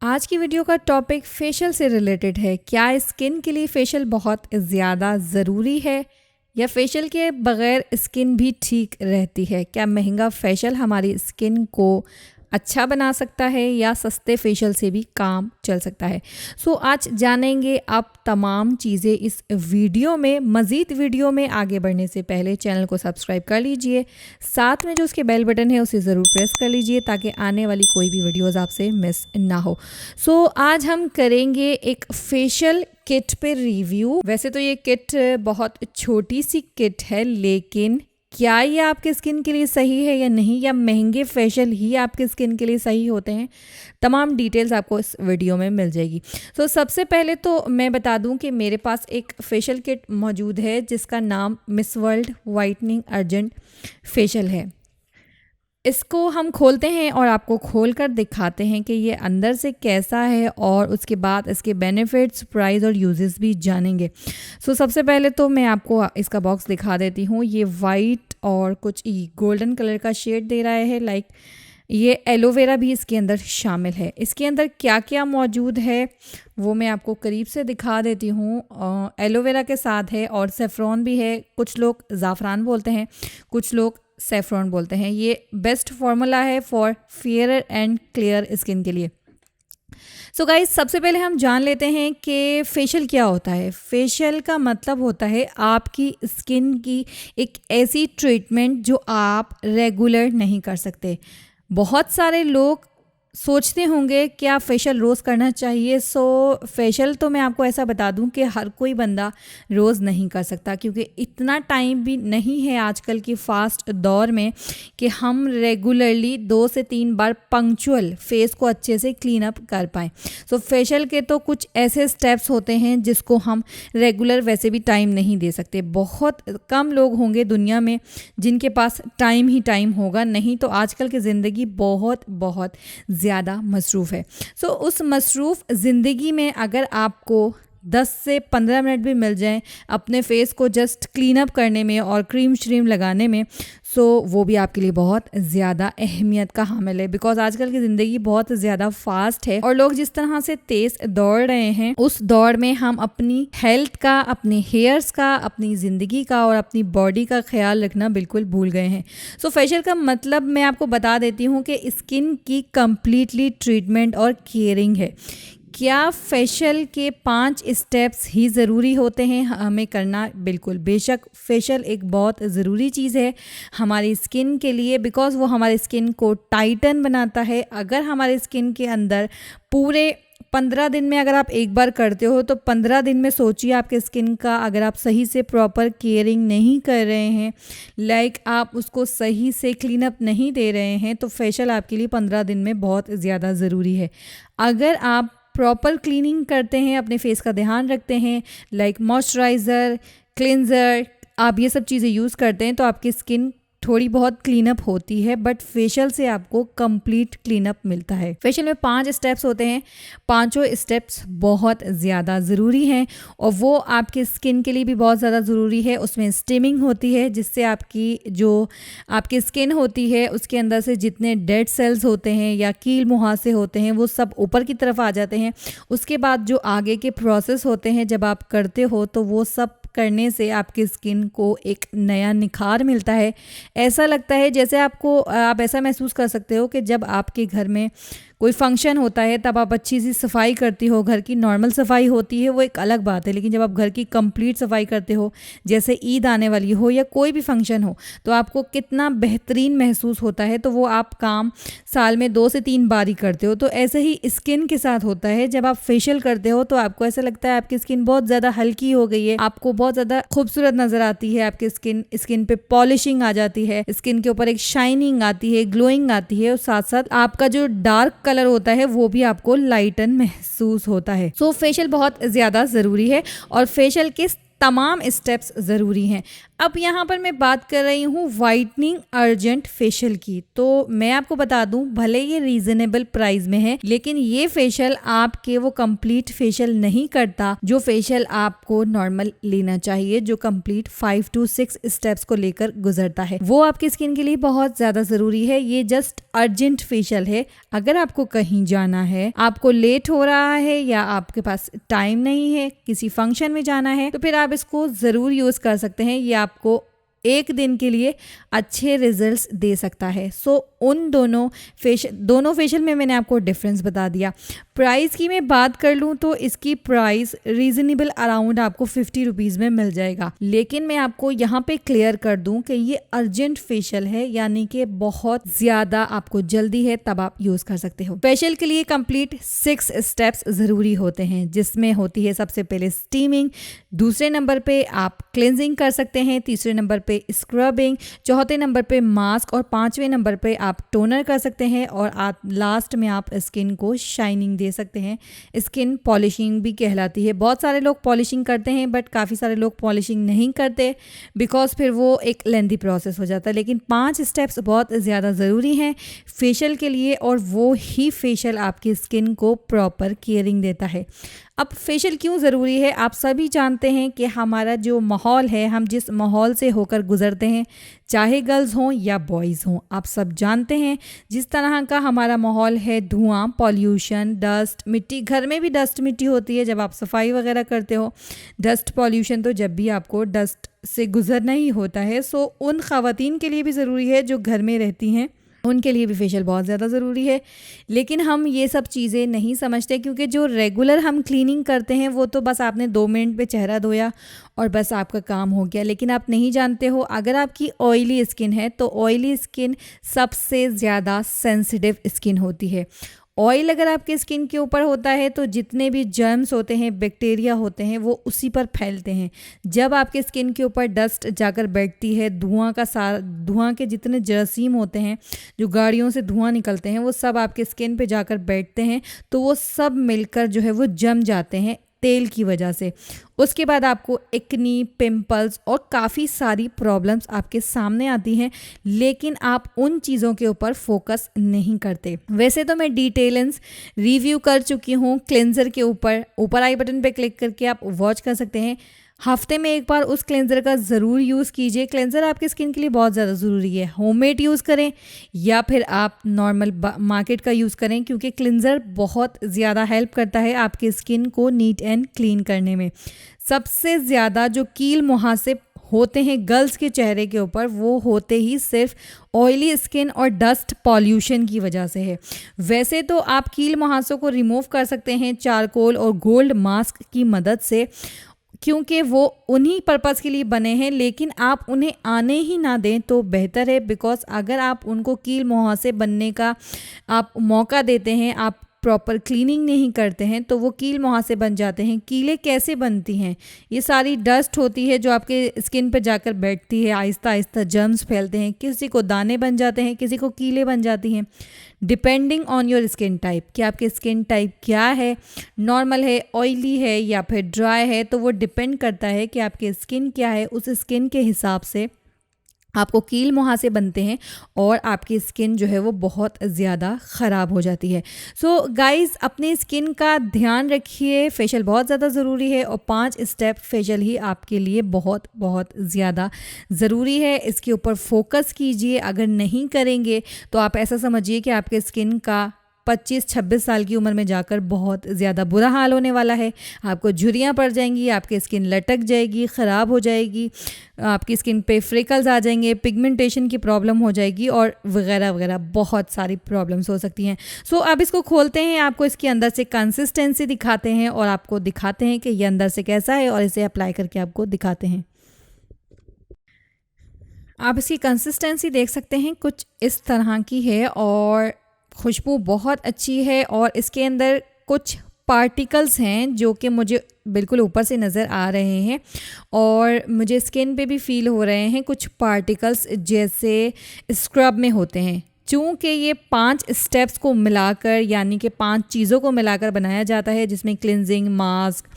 आज की वीडियो का टॉपिक फेशियल से रिलेटेड है। क्या स्किन के लिए फेशियल बहुत ज़्यादा ज़रूरी है या फेशियल के बगैर स्किन भी ठीक रहती है? क्या महंगा फेशियल हमारी स्किन को अच्छा बना सकता है या सस्ते फेशियल से भी काम चल सकता है? आज जानेंगे आप तमाम चीज़ें इस वीडियो में। मज़ीद वीडियो में आगे बढ़ने से पहले चैनल को सब्सक्राइब कर लीजिए, साथ में जो उसके बेल बटन है उसे ज़रूर प्रेस कर लीजिए ताकि आने वाली कोई भी वीडियोज़ आपसे मिस ना हो। आज हम करेंगे एक फेशियल किट पे रिव्यू। वैसे तो ये किट बहुत छोटी सी किट है, लेकिन क्या ये आपके स्किन के लिए सही है या नहीं, या महंगे फेशियल ही आपके स्किन के लिए सही होते हैं, तमाम डिटेल्स आपको इस वीडियो में मिल जाएगी। सबसे पहले तो मैं बता दूं कि मेरे पास एक फेशियल किट मौजूद है जिसका नाम miss world whitening urgent facial है। इसको हम खोलते हैं और आपको खोलकर दिखाते हैं कि ये अंदर से कैसा है और उसके बाद इसके बेनिफिट्स, प्राइस और यूजेस भी जानेंगे। सबसे पहले तो मैं आपको इसका बॉक्स दिखा देती हूँ। ये वाइट और कुछ गोल्डन कलर का शेड दे रहा है, लाइक ये एलोवेरा भी इसके अंदर शामिल है। इसके अंदर क्या क्या मौजूद है वो मैं आपको करीब से दिखा देती हूँ। एलोवेरा के साथ है और सेफ्रॉन भी है। कुछ लोग ज़ाफ़रान बोलते हैं, कुछ लोग सेफ्रॉन बोलते हैं। ये बेस्ट फार्मूला है for fair and clear skin के लिए। गाइस, सबसे पहले हम जान लेते हैं कि फेशियल क्या होता है। फेशियल का मतलब होता है आपकी स्किन की एक ऐसी ट्रीटमेंट जो आप रेगुलर नहीं कर सकते। बहुत सारे लोग सोचते होंगे क्या फेशियल रोज़ करना चाहिए। फेशियल तो मैं आपको ऐसा बता दूं कि हर कोई बंदा रोज़ नहीं कर सकता, क्योंकि इतना टाइम भी नहीं है आजकल की फ़ास्ट दौर में कि हम रेगुलरली 2 से 3 बार पंक्चुअल फेस को अच्छे से क्लीन अप कर पाएँ। फेशियल के तो कुछ ऐसे स्टेप्स होते हैं जिसको हम रेगुलर वैसे भी टाइम नहीं दे सकते। बहुत कम लोग होंगे दुनिया में जिनके पास टाइम ही टाइम होगा, नहीं तो आजकल की ज़िंदगी बहुत बहुत ज़्यादा मसरूफ़ है। उस मसरूफ़ ज़िंदगी में अगर आपको 10 से 15 मिनट भी मिल जाएं अपने फेस को जस्ट क्लीन अप करने में और क्रीम श्रीम लगाने में, वो भी आपके लिए बहुत ज़्यादा अहमियत का हामिल है। बिकॉज आजकल की ज़िंदगी बहुत ज़्यादा फास्ट है और लोग जिस तरह से तेज़ दौड़ रहे हैं, उस दौड़ में हम अपनी हेल्थ का, अपने हेयर्स का, अपनी ज़िंदगी का और अपनी बॉडी का ख्याल रखना बिल्कुल भूल गए हैं। फेशियल का मतलब मैं आपको बता देती हूँ कि स्किन की कम्प्लीटली ट्रीटमेंट और केयरिंग है। क्या फेशियल के 5 स्टेप्स ही ज़रूरी होते हैं हमें करना? बिल्कुल, बेशक फेशियल एक बहुत ज़रूरी चीज़ है हमारी स्किन के लिए, बिकॉज़ वो हमारी स्किन को टाइटन बनाता है। अगर हमारे स्किन के अंदर पूरे 15 दिन में अगर आप एक बार करते हो तो 15 दिन में सोचिए आपके स्किन का, अगर आप सही से प्रॉपर केयरिंग नहीं कर रहे हैं, लाइक आप उसको सही से क्लीन अप नहीं दे रहे हैं, तो फेशियल आपके लिए 15 दिन में बहुत ज़्यादा ज़रूरी है। अगर आप प्रॉपर क्लीनिंग करते हैं, अपने फेस का ध्यान रखते हैं, लाइक मॉइस्चराइज़र, क्लिनज़र, आप ये सब चीज़ें यूज़ करते हैं, तो आपकी स्किन थोड़ी बहुत क्लीनअप होती है, बट फेशियल से आपको कंप्लीट क्लीनअप मिलता है। फेशियल में 5 स्टेप्स होते हैं, पांचों स्टेप्स बहुत ज़्यादा ज़रूरी हैं और वो आपके स्किन के लिए भी बहुत ज़्यादा ज़रूरी है। उसमें स्टीमिंग होती है जिससे आपकी स्किन होती है उसके अंदर से जितने डेड सेल्स होते हैं या कील मुहासे होते हैं वो सब ऊपर की तरफ आ जाते हैं। उसके बाद जो आगे के प्रोसेस होते हैं जब आप करते हो, तो वो सब करने से आपकी स्किन को एक नया निखार मिलता है। ऐसा लगता है जैसे आप ऐसा महसूस कर सकते हो कि जब आपके घर में कोई फंक्शन होता है तब आप अच्छी सी सफाई करती हो। घर की नॉर्मल सफाई होती है वो एक अलग बात है, लेकिन जब आप घर की कंप्लीट सफाई करते हो, जैसे ईद आने वाली हो या कोई भी फंक्शन हो, तो आपको कितना बेहतरीन महसूस होता है। तो वो आप काम साल में 2 से 3 बार ही करते हो। तो ऐसे ही स्किन के साथ होता है। जब आप फेशियल करते हो तो आपको ऐसा लगता है आपकी स्किन बहुत ज़्यादा हल्की हो गई है, आपको बहुत ज़्यादा खूबसूरत नज़र आती है, आपकी स्किन पे पॉलिशिंग आ जाती है, स्किन के ऊपर एक शाइनिंग आती है, ग्लोइंग आती है और साथ साथ आपका जो डार्क कलर होता है वो भी आपको लाइटन महसूस होता है। फेशियल बहुत ज़्यादा ज़रूरी है और फेशियल के तमाम स्टेप्स ज़रूरी हैं। अब यहाँ पर मैं बात कर रही हूँ वाइटनिंग अर्जेंट फेशियल की। तो मैं आपको बता दूं, भले ये रीजनेबल प्राइस में है, लेकिन ये फेशियल आपके वो कंप्लीट फेशियल नहीं करता जो फेशियल आपको नॉर्मल लेना चाहिए, जो कंप्लीट 5 to 6 स्टेप्स को लेकर गुजरता है। वो आपकी स्किन के लिए बहुत ज्यादा जरूरी है। ये जस्ट अर्जेंट फेशियल है। अगर आपको कहीं जाना है, आपको लेट हो रहा है या आपके पास टाइम नहीं है, किसी फंक्शन में जाना है, तो फिर आप इसको जरूर यूज कर सकते हैं। ये आपको एक दिन के लिए अच्छे रिजल्ट्स दे सकता है। सो उन दोनों फेशियल में मैंने आपको डिफरेंस बता दिया। प्राइस की मैं बात कर लूँ तो इसकी प्राइस रीजनेबल अराउंड आपको 50 रुपीज़ में मिल जाएगा। लेकिन मैं आपको यहाँ पे क्लियर कर दूँ कि ये अर्जेंट फेशियल है, यानी कि बहुत ज़्यादा आपको जल्दी है, तब आप यूज़ कर सकते हो। फेशियल के लिए कंप्लीट 6 स्टेप्स ज़रूरी होते हैं, जिसमें होती है सबसे पहले स्टीमिंग, दूसरे नंबर पे आप क्लेंजिंग कर सकते हैं, तीसरे नंबर पे स्क्रबिंग, चौथे नंबर पे मास्क और पांचवें नंबर पे आप टोनर कर सकते हैं और आप लास्ट में आप स्किन को शाइनिंग दे सकते हैं। स्किन पॉलिशिंग भी कहलाती है। बहुत सारे लोग पॉलिशिंग करते हैं, बट काफ़ी सारे लोग पॉलिशिंग नहीं करते बिकॉज फिर वो एक लेंथी प्रोसेस हो जाता है। लेकिन 5 स्टेप्स बहुत ज़्यादा ज़रूरी हैं फेशियल के लिए, और वो ही फेशियल आपकी स्किन को प्रॉपर केयरिंग देता है। अब फेशियल क्यों ज़रूरी है? आप सभी जानते हैं कि हमारा जो माहौल है, हम जिस माहौल से होकर गुजरते हैं, चाहे गर्ल्स हों या बॉयज़ हों, आप सब जानते हैं जिस तरह का हमारा माहौल है, धुआं, पॉल्यूशन, डस्ट, मिट्टी, घर में भी डस्ट मिट्टी होती है जब आप सफाई वगैरह करते हो, डस्ट पॉल्यूशन तो जब भी आपको डस्ट से गुजरना ही होता है। सो उन ख़वातीन के लिए भी ज़रूरी है जो घर में रहती हैं, उनके लिए भी फेशियल बहुत ज़्यादा ज़रूरी है। लेकिन हम ये सब चीज़ें नहीं समझते, क्योंकि जो रेगुलर हम क्लीनिंग करते हैं वो तो बस आपने 2 मिनट पे चेहरा धोया और बस आपका काम हो गया। लेकिन आप नहीं जानते हो, अगर आपकी ऑयली स्किन है तो ऑयली स्किन सबसे ज़्यादा सेंसिटिव स्किन होती है। ऑयल अगर आपके स्किन के ऊपर होता है तो जितने भी जर्म्स होते हैं, बैक्टीरिया होते हैं, वो उसी पर फैलते हैं। जब आपके स्किन के ऊपर डस्ट जाकर बैठती है, धुआं के जितने जरासीम होते हैं, जो गाड़ियों से धुआं निकलते हैं, वो सब आपके स्किन पे जाकर बैठते हैं, तो वो सब मिलकर जो है वो जम जाते हैं तेल की वजह से। उसके बाद आपको एक्नी, पिंपल्स और काफ़ी सारी प्रॉब्लम्स आपके सामने आती हैं, लेकिन आप उन चीज़ों के ऊपर फोकस नहीं करते। वैसे तो मैं डिटेलेंस रिव्यू कर चुकी हूँ क्लेंजर के ऊपर आई बटन पे क्लिक करके आप वॉच कर सकते हैं। हफ्ते में एक बार उस क्लेंजर का ज़रूर यूज़ कीजिए। क्लेंजर आपकी स्किन के लिए बहुत ज़्यादा ज़रूरी है। होममेड यूज़ करें या फिर आप नॉर्मल मार्केट का यूज़ करें, क्योंकि क्लेंजर बहुत ज़्यादा हेल्प करता है आपकी स्किन को नीट एंड क्लीन करने में। सबसे ज़्यादा जो कील मुहासे होते हैं गर्ल्स के चेहरे के ऊपर, वो होते ही सिर्फ ऑयली स्किन और डस्ट पॉल्यूशन की वजह से है। वैसे तो आप कील मुहासों को रिमूव कर सकते हैं चारकोल और गोल्ड मास्क की मदद से, क्योंकि वो उन्हीं पर्पज़ के लिए बने हैं, लेकिन आप उन्हें आने ही ना दें तो बेहतर है। बिकॉज अगर आप उनको कील मुहासे बनने का आप मौका देते हैं, आप प्रॉपर क्लीनिंग नहीं करते हैं, तो वो कील मुहासे बन जाते हैं। कीलें कैसे बनती हैं? ये सारी डस्ट होती है जो आपके स्किन पर जाकर बैठती है, आहिस्ता आहिस्ता जर्म्स फैलते हैं, किसी को दाने बन जाते हैं, किसी को कीलें बन जाती हैं, depending on your skin type कि आपके स्किन टाइप क्या है, नॉर्मल है, ऑयली है या फिर ड्राई है। तो वो डिपेंड करता है कि आपकी स्किन क्या है, उस स्किन के हिसाब से आपको कील मुहासे बनते हैं और आपकी स्किन जो है वो बहुत ज़्यादा ख़राब हो जाती है। सो गाइज़, अपने स्किन का ध्यान रखिए। फेशियल बहुत ज़्यादा ज़रूरी है और 5 स्टेप फेशियल ही आपके लिए बहुत बहुत ज़्यादा ज़रूरी है। इसके ऊपर फोकस कीजिए। अगर नहीं करेंगे तो आप ऐसा समझिए कि आपके स्किन का 25-26 साल की उम्र में जाकर बहुत ज़्यादा बुरा हाल होने वाला है। आपको झुर्रियाँ पड़ जाएंगी, आपकी स्किन लटक जाएगी, ख़राब हो जाएगी, आपकी स्किन पे फ्रिकल्स आ जाएंगे, पिगमेंटेशन की प्रॉब्लम हो जाएगी और वगैरह वगैरह बहुत सारी प्रॉब्लम्स हो सकती हैं। सो अब इसको खोलते हैं, आपको इसके अंदर से कंसिस्टेंसी दिखाते हैं और आपको दिखाते हैं कि ये अंदर से कैसा है और इसे अप्लाई करके आपको दिखाते हैं। आप इसकी कंसिस्टेंसी देख सकते हैं, कुछ इस तरह की है और खुशबू बहुत अच्छी है। और इसके अंदर कुछ पार्टिकल्स हैं जो कि मुझे बिल्कुल ऊपर से नज़र आ रहे हैं और मुझे स्किन पे भी फील हो रहे हैं कुछ पार्टिकल्स जैसे स्क्रब में होते हैं। चूँकि ये 5 स्टेप्स को मिलाकर, यानी कि 5 चीज़ों को मिलाकर बनाया जाता है, जिसमें क्लिनजिंग, मास्क,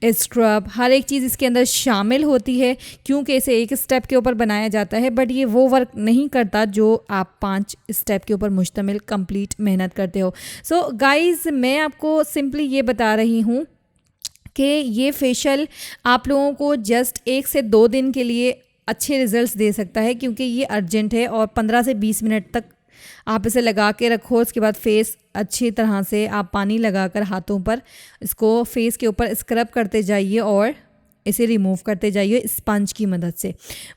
स्क्रब, हर एक चीज़ इसके अंदर शामिल होती है, क्योंकि इसे एक स्टेप के ऊपर बनाया जाता है, बट ये वो वर्क नहीं करता जो आप 5 स्टेप के ऊपर मुश्तमिल कंप्लीट मेहनत करते हो। सो गाइज़, मैं आपको सिंपली ये बता रही हूँ कि ये फेशियल आप लोगों को जस्ट 1 से 2 दिन के लिए अच्छे रिजल्ट्स दे सकता है, क्योंकि ये अर्जेंट है और 15 से 20 मिनट तक आप इसे लगा के रखो। उसके बाद फेस अच्छी तरह से आप पानी लगाकर हाथों पर इसको फेस के ऊपर स्क्रब करते जाइए और इसे रिमूव करते जाइए स्पंज की मदद से।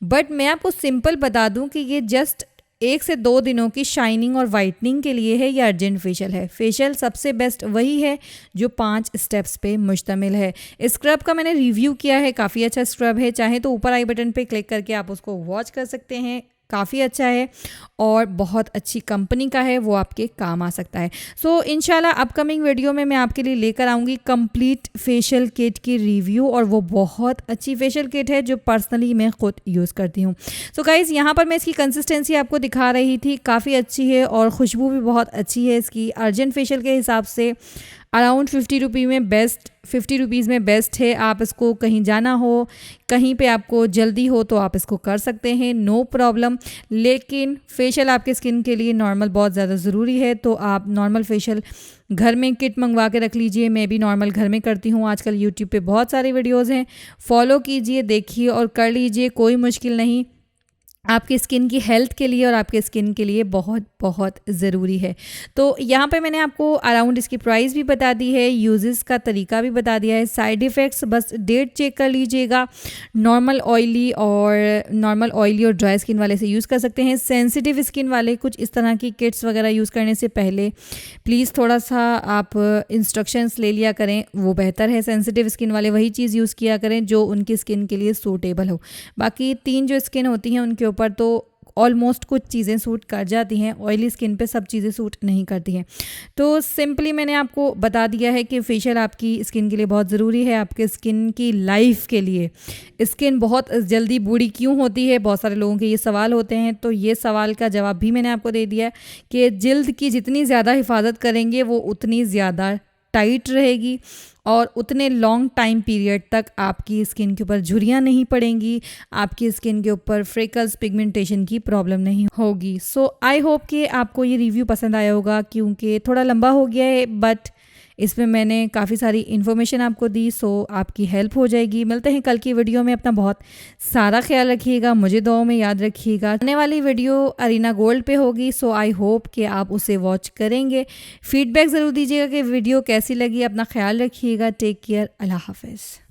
बट मैं आपको सिंपल बता दूं कि ये जस्ट 1 से 2 दिनों की शाइनिंग और वाइटनिंग के लिए है, या अर्जेंट फेशियल है। फेशियल सबसे बेस्ट वही है जो 5 स्टेप्स पे मुश्तमिल है। स्क्रब का मैंने रिव्यू किया है, काफ़ी अच्छा स्क्रब है, चाहे तो ऊपर आई बटन पे क्लिक करके आप उसको वॉच कर सकते हैं, काफ़ी अच्छा है और बहुत अच्छी कंपनी का है, वो आपके काम आ सकता है। सो इंशाल्लाह अपकमिंग वीडियो में मैं आपके लिए लेकर आऊँगी कंप्लीट फेशियल किट की रिव्यू, और वो बहुत अच्छी फेशियल किट है जो पर्सनली मैं खुद यूज़ करती हूँ। सो गाइज़, यहाँ पर मैं इसकी कंसिस्टेंसी आपको दिखा रही थी, काफ़ी अच्छी है और खुशबू भी बहुत अच्छी है इसकी। अर्जेंट फेशियल के हिसाब से अराउंड 50 रुपीज़ में बेस्ट है। आप इसको कहीं जाना हो, कहीं पे आपको जल्दी हो तो आप इसको कर सकते हैं, नो प्रॉब्लम। लेकिन फेशियल आपके स्किन के लिए नॉर्मल बहुत ज़्यादा ज़रूरी है, तो आप नॉर्मल फेशियल घर में किट मंगवा के रख लीजिए। मैं भी नॉर्मल घर में करती हूँ। आजकल यूट्यूब पे बहुत सारी वीडियोज़ हैं, फॉलो कीजिए, देखिए और कर लीजिए, कोई मुश्किल नहीं। आपकी स्किन की हेल्थ के लिए और आपके स्किन के लिए बहुत बहुत ज़रूरी है। तो यहाँ पे मैंने आपको अराउंड इसकी प्राइस भी बता दी है, यूजेस का तरीका भी बता दिया है, साइड इफ़ेक्ट्स बस डेट चेक कर लीजिएगा। नॉर्मल ऑयली और ड्राई स्किन वाले से यूज़ कर सकते हैं। सेंसिटिव स्किन वाले कुछ इस तरह की किट्स वगैरह यूज़ करने से पहले प्लीज़ थोड़ा सा आप इंस्ट्रक्शंस ले लिया करें, वो बेहतर है। सेंसिटिव स्किन वाले वही चीज़ यूज़ किया करें जो उनकी स्किन के लिए सूटेबल हो। बाकी 3 जो स्किन होती हैं उनके ऊपर तो ऑलमोस्ट कुछ चीज़ें सूट कर जाती हैं, ऑयली स्किन पे सब चीज़ें सूट नहीं करती हैं। तो सिंपली मैंने आपको बता दिया है कि फेशियल आपकी स्किन के लिए बहुत ज़रूरी है, आपके स्किन की लाइफ के लिए। स्किन बहुत जल्दी बूढ़ी क्यों होती है, बहुत सारे लोगों के ये सवाल होते हैं, तो ये सवाल का जवाब भी मैंने आपको दे दिया है कि जिल्द की जितनी ज़्यादा हिफाजत करेंगे वो उतनी ज़्यादा टाइट रहेगी और उतने लॉन्ग टाइम पीरियड तक आपकी स्किन के ऊपर झुर्रियाँ नहीं पड़ेंगी, आपकी स्किन के ऊपर फ्रेकल्स पिगमेंटेशन की प्रॉब्लम नहीं होगी। सो आई होप कि आपको ये रिव्यू पसंद आया होगा, क्योंकि थोड़ा लंबा हो गया है बट इसमें मैंने काफ़ी सारी इन्फॉर्मेशन आपको दी, सो आपकी हेल्प हो जाएगी। मिलते हैं कल की वीडियो में, अपना बहुत सारा ख्याल रखिएगा, मुझे दुआओं में याद रखिएगा। आने वाली वीडियो अरीना गोल्ड पे होगी, सो आई होप कि आप उसे वॉच करेंगे। फीडबैक ज़रूर दीजिएगा कि वीडियो कैसी लगी। अपना ख्याल रखिएगा। Take care. अल्लाह हाफ़िज़।